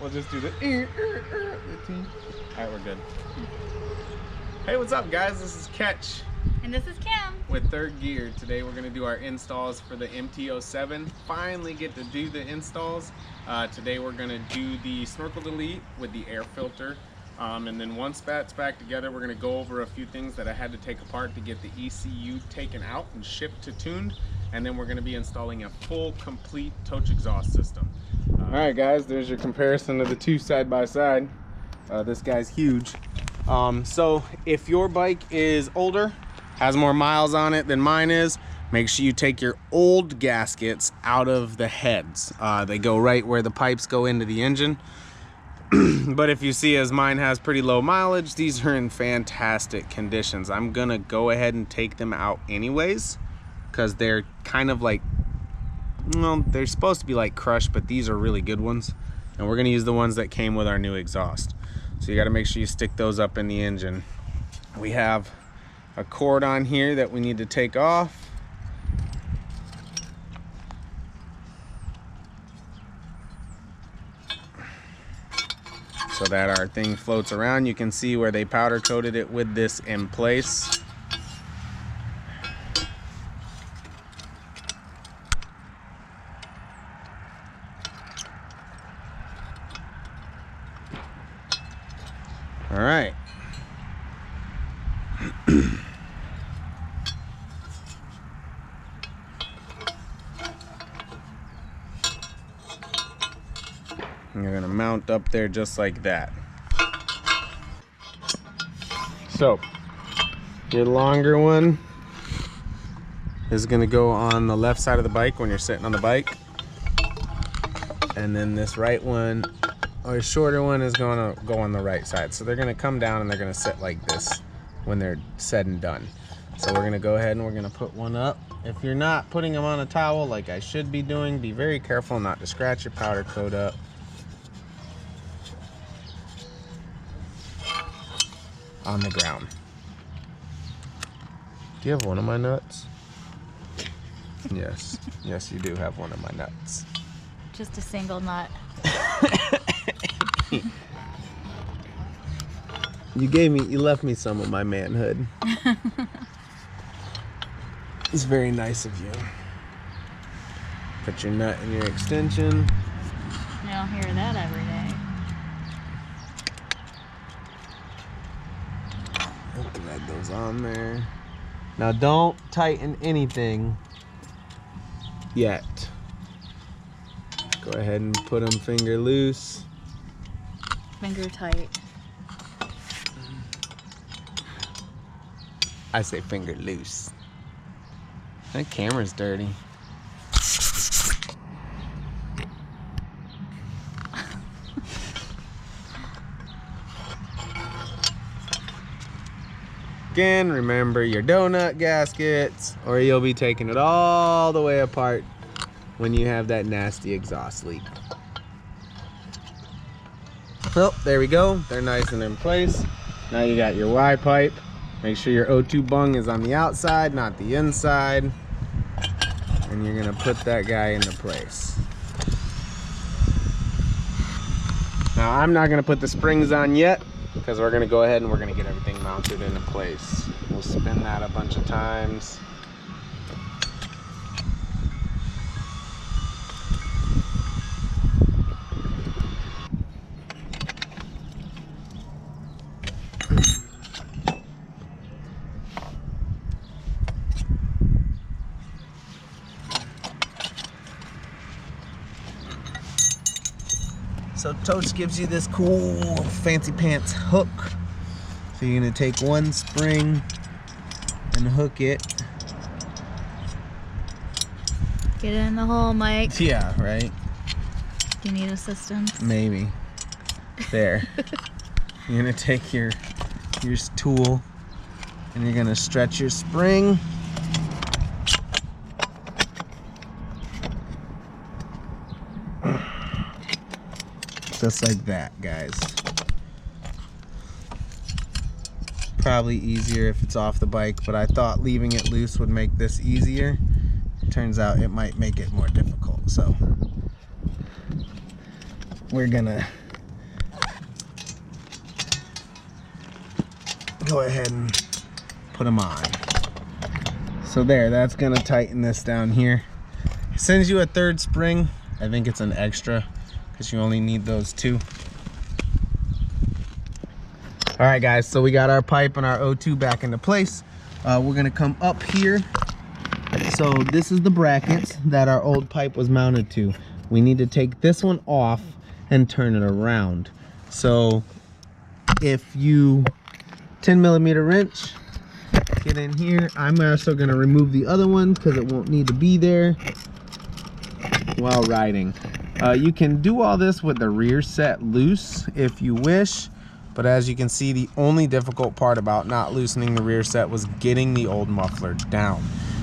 We'll just do the T. Alright, we're good. Hey, what's up guys? This is Ketch. And this is Kim. With Third Gear. Today we're going to do our installs for the MT-07. Finally get to do the installs. Today we're going to do the Snorkel Delete with the air filter. And then once that's back together, we're going to go over a few things that I had to take apart to get the ECU taken out and shipped to tuned. And then we're going to be installing a full, complete Toch exhaust system. Alright guys, there's your comparison of the two side by side. This guy's huge. So if your bike is older, has more miles on it than mine is, make sure you take your old gaskets out of the heads. They go right where the pipes go into the engine. But if you see, as mine has pretty low mileage, these are in fantastic conditions. I'm gonna go ahead and take them out anyways, because they're kind of like, well, they're supposed to be like crushed, but these are really good ones. And we're gonna use the ones that came with our new exhaust. So you gotta make sure you stick those up in the engine. We have a cord on here that we need to take off. So that our thing floats around. You can see where they powder coated it with this in place. All right. You're gonna mount up there just like that. So your longer one is gonna go on the left side of the bike when you're sitting on the bike, and then this right one, or shorter one, is gonna go on the right side. So they're gonna come down and they're gonna sit like this when they're said and done. So we're gonna go ahead and we're gonna put one up. If you're not putting them on a towel like I should be doing, be very careful not to scratch your powder coat up. On the ground. Do you have one of my nuts? Yes. Yes, you do have one of my nuts. Just a single nut. You left me some of my manhood. It's very nice of you. Put your nut in your extension. You don't hear that every day. Thread those on there. Now don't tighten anything yet. Go ahead and put them finger loose. Finger tight. I say finger loose. That camera's dirty. Again, remember your donut gaskets, or you'll be taking it all the way apart when you have that nasty exhaust leak. Well, there we go. They're nice and in place. Now you got your Y pipe. Make sure your O2 bung is on the outside, not the inside. And you're gonna put that guy into place. Now I'm not gonna put the springs on yet, because we're gonna go ahead and we're gonna get everything mounted into place. We'll spin that a bunch of times. So Toch gives you this cool fancy pants hook. So you're gonna take one spring and hook it. Get it in the hole, Mike. Yeah, right? Do you need assistance? Maybe. There. You're gonna take your tool and you're gonna stretch your spring. Just like that, guys. Probably easier if it's off the bike, but I thought leaving it loose would make this easier. Turns out it might make it more difficult, so we're gonna go ahead and put them on. So there, that's gonna tighten this down here. It sends you a third spring. I think it's an extra because you only need those two. All right guys, so we got our pipe and our O2 back into place. We're gonna come up here. So this is the brackets that our old pipe was mounted to. We need to take this one off and turn it around. So if you 10mm wrench, get in here. I'm also gonna remove the other one because it won't need to be there while riding. You can do all this with the rear set loose if you wish, but as you can see, the only difficult part about not loosening the rear set was getting the old muffler down.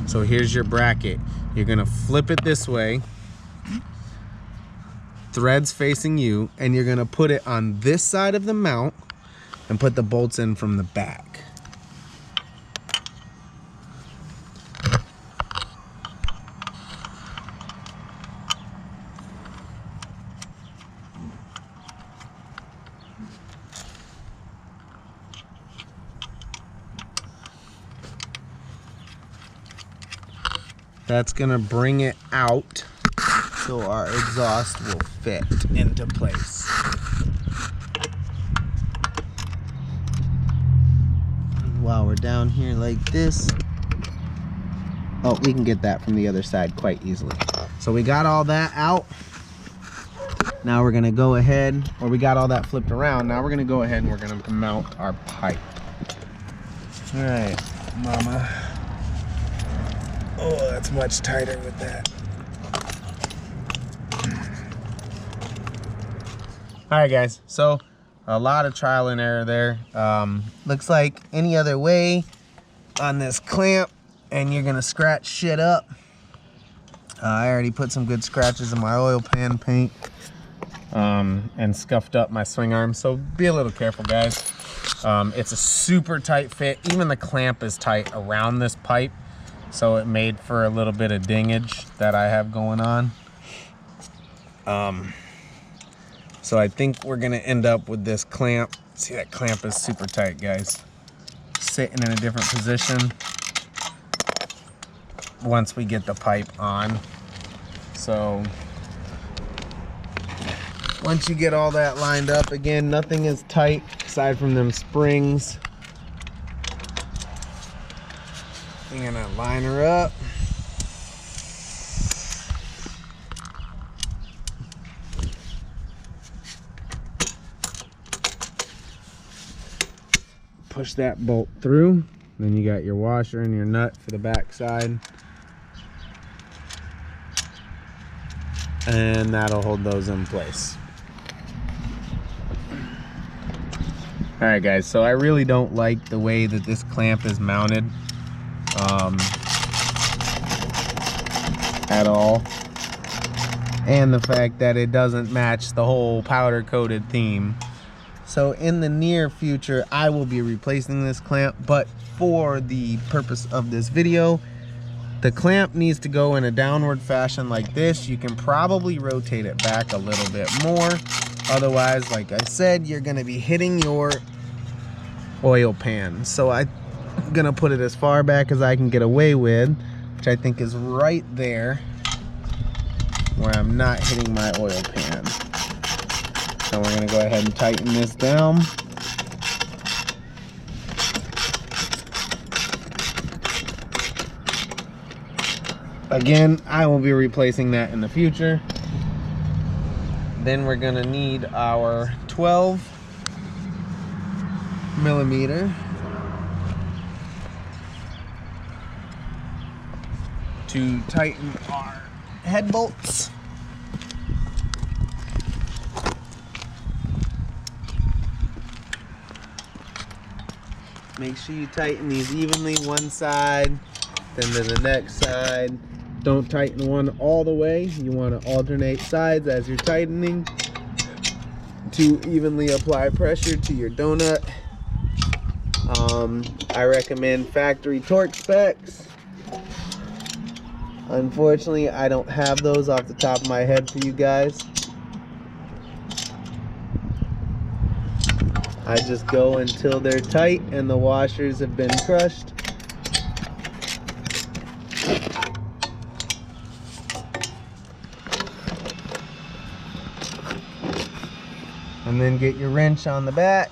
So here's your bracket. You're gonna flip it this way, threads facing you, and you're gonna put it on this side of the mount and put the bolts in from the back. That's gonna bring it out so our exhaust will fit into place. And while we're down here like this, oh, we can get that from the other side quite easily. So we got all that out. Now we're gonna go ahead, or we got all that flipped around. Now we're gonna go ahead and we're gonna mount our pipe. All right, mama. Oh, that's much tighter with that. All right, guys, so a lot of trial and error there. Looks like any other way on this clamp, and you're gonna scratch shit up. I already put some good scratches in my oil pan paint and scuffed up my swing arm, so be a little careful, guys. It's a super tight fit. Even the clamp is tight around this pipe, so it made for a little bit of dingage that I have going on. So I think we're gonna end up with this clamp. See, that clamp is super tight, guys. Sitting in a different position once we get the pipe on. So once you get all that lined up, again, nothing is tight aside from them springs. I'm gonna line her up. Push that bolt through. Then you got your washer and your nut for the back side. And that'll hold those in place. All right, guys, so I really don't like the way that this clamp is mounted at all. And the fact that it doesn't match the whole powder coated theme. So in the near future, I will be replacing this clamp, but for the purpose of this video, the clamp needs to go in a downward fashion like this. You can probably rotate it back a little bit more. Otherwise, like I said, you're gonna be hitting your oil pan. So I'm gonna put it as far back as I can get away with, which I think is right there where I'm not hitting my oil pan. So we're gonna go ahead and tighten this down. Again, I will be replacing that in the future. Then we're gonna need our 12mm to tighten our head bolts. Make sure you tighten these evenly, one side, then to the next side. Don't tighten one all the way. You want to alternate sides as you're tightening to evenly apply pressure to your donut. I recommend factory torque specs. Unfortunately, I don't have those off the top of my head for you guys. I just go until they're tight and the washers have been crushed. And then get your wrench on the back.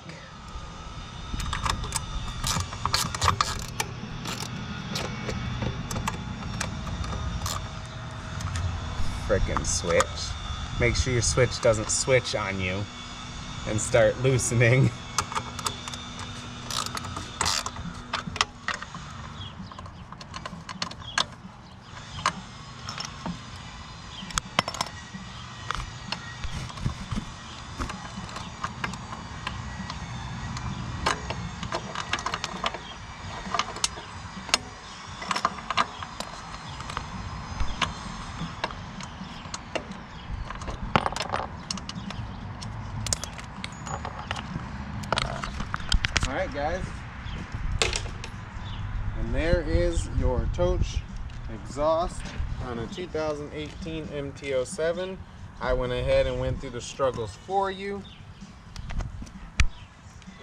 Frickin' switch. Make sure your switch doesn't switch on you and start loosening. Alright guys, and there is your Toch exhaust on a 2018 MT-07. I went ahead and went through the struggles for you.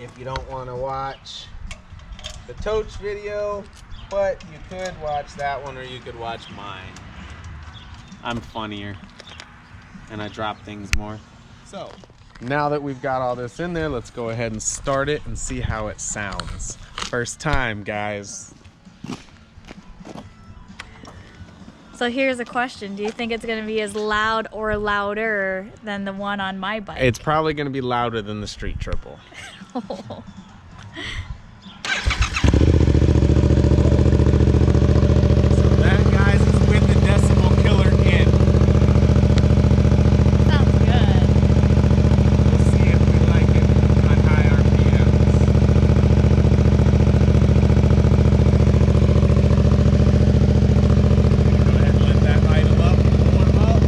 If you don't want to watch the Toch video, but you could watch that one or you could watch mine. I'm funnier and I drop things more. So now that we've got all this in there, let's go ahead and start it and see how it sounds. First time, guys. So here's a question. Do you think it's going to be as loud or louder than the one on my bike? It's probably going to be louder than the Street Triple. Oh. So that, guys, is with the decibel killer in. Sounds good. We'll see if we like it on high RPMs. Go ahead and let that idle up and warm up.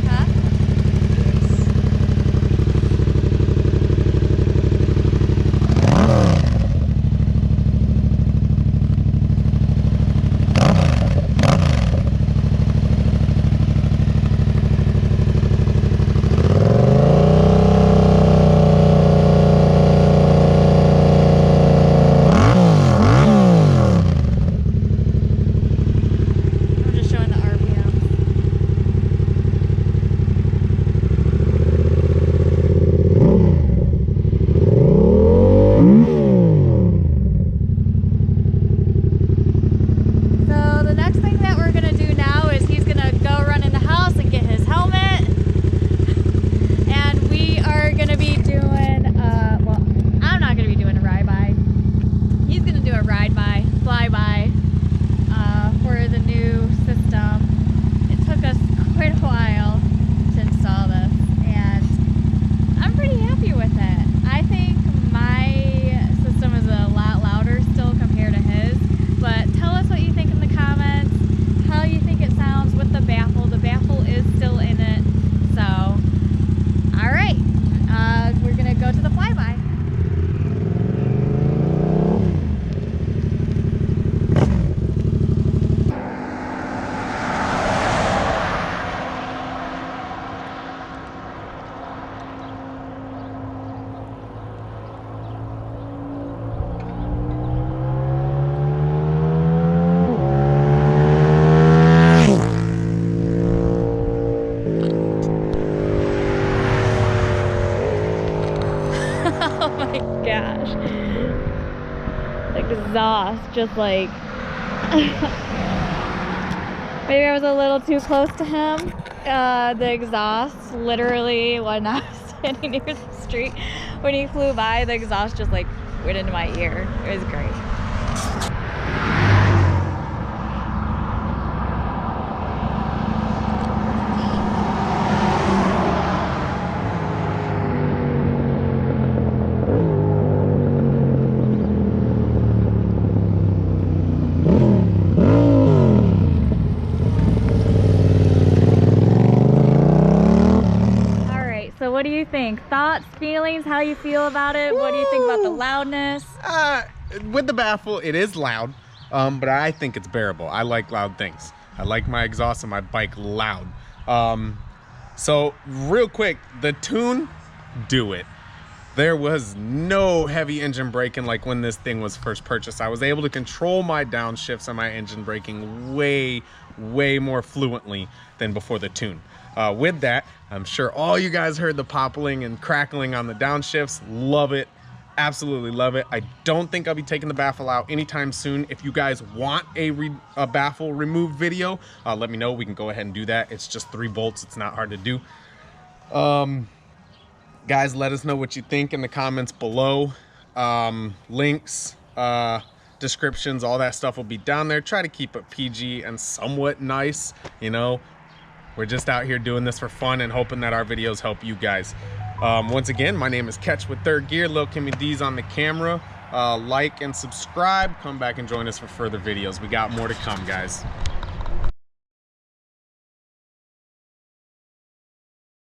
Huh? I'm just showing the RPM. So the next thing that we're gonna do now is he's gonna go run in the house and get his helmet. And we are gonna be doing, well, I'm not gonna be doing a ride-by. He's gonna do a ride-by, fly-by, for the new system. It took us quite a while to install this, and I'm pretty happy with it. I think my system is a lot louder still compared to his, but tell us what you think in the comments, how you think it sounds with the baffle. The baffle is still in it, so alright, we're gonna go to the flyby. Oh my gosh. Exhaust, just like maybe I was a little too close to him. The exhaust literally, when I was standing near the street, when he flew by, the exhaust just like went into my ear. It was great. do you think? Thoughts, feelings, how you feel about it? What do you think about the loudness? With the baffle, it is loud, but I think it's bearable. I like loud things. I like my exhaust on my bike loud. So real quick, the tune, do it. There was no heavy engine braking like when this thing was first purchased. I was able to control my downshifts and my engine braking way more fluently than before the tune. With that, I'm sure all you guys heard the popping and crackling on the downshifts. Love it. Absolutely love it. I don't think I'll be taking the baffle out anytime soon. If you guys want a baffle removed video, let me know. We can go ahead and do that. It's just 3 bolts. It's not hard to do. Guys, let us know what you think in the comments below. Links, descriptions, all that stuff will be down there. Try to keep it PG and somewhat nice. You know, we're just out here doing this for fun and hoping that our videos help you guys. Once again, my name is Ketch with Third Gear. Lil Kimmy D's on the camera. Like and subscribe. Come back and join us for further videos. We got more to come, guys.